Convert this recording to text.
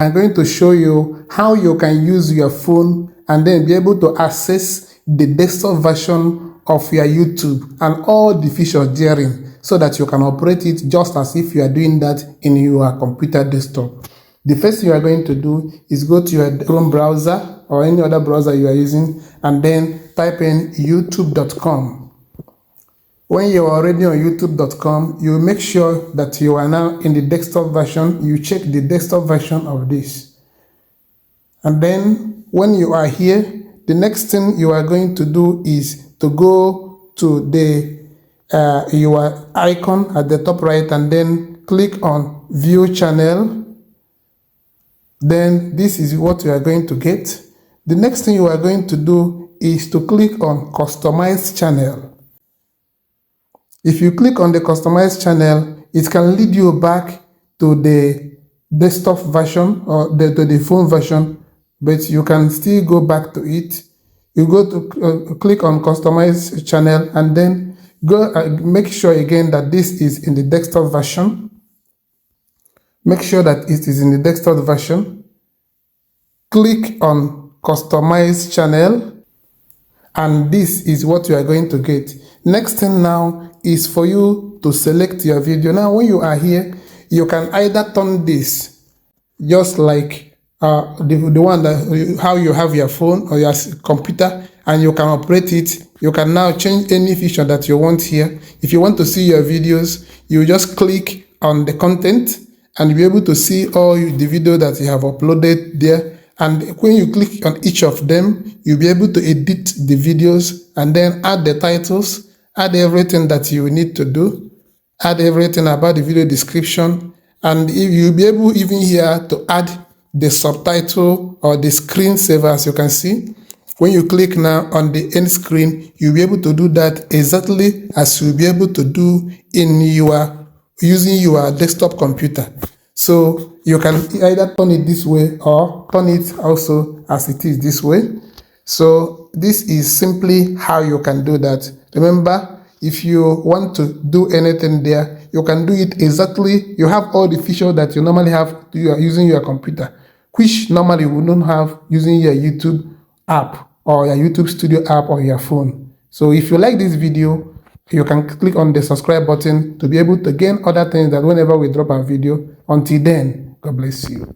I'm going to show you how you can use your phone and then be able to access the desktop version of your YouTube and all the features therein so that you can operate it just as if you are doing that in your computer desktop. The first thing you are going to do is go to your Chrome browser or any other browser you are using and then type in youtube.com. When you are already on youtube.com, you make sure that you are now in the desktop version. You check the desktop version of this. And then when you are here, the next thing you are going to do is to go to the your icon at the top right and then click on View Channel. Then this is what you are going to get. The next thing you are going to do is to click on Customize Channel. If you click on the Customize Channel, it can lead you back to the desktop version or to the phone version, but you can still go back to it. You go to click on Customize Channel and then go make sure again that this is in the desktop version. Make sure that it is in the desktop version. Click on Customize Channel, and this is what you are going to get. Next thing now is for you to select your video. Now when you are here, you can either turn this just like the one that how you have your phone or your computer and you can operate it. You can now change any feature that you want here. If you want to see your videos, you just click on the content and you'll be able to see all the video that you have uploaded there. And when you click on each of them, you'll be able to edit the videos and then add the titles, add everything that you need to do, add everything about the video description, and you'll be able even here to add the subtitle or the screensaver. As you can see, when you click now on the end screen, you'll be able to do that exactly as you'll be able to do in your using your desktop computer. So you can either turn it this way or turn it also as it is this way. So this is simply how you can do that. Remember, if you want to do anything there, you can do it exactly. You have all the features that you normally have using your computer, which normally you wouldn't have using your YouTube app or your YouTube Studio app or your phone. So if you like this video, you can click on the subscribe button to be able to gain other things that whenever we drop a video. Until then, God bless you.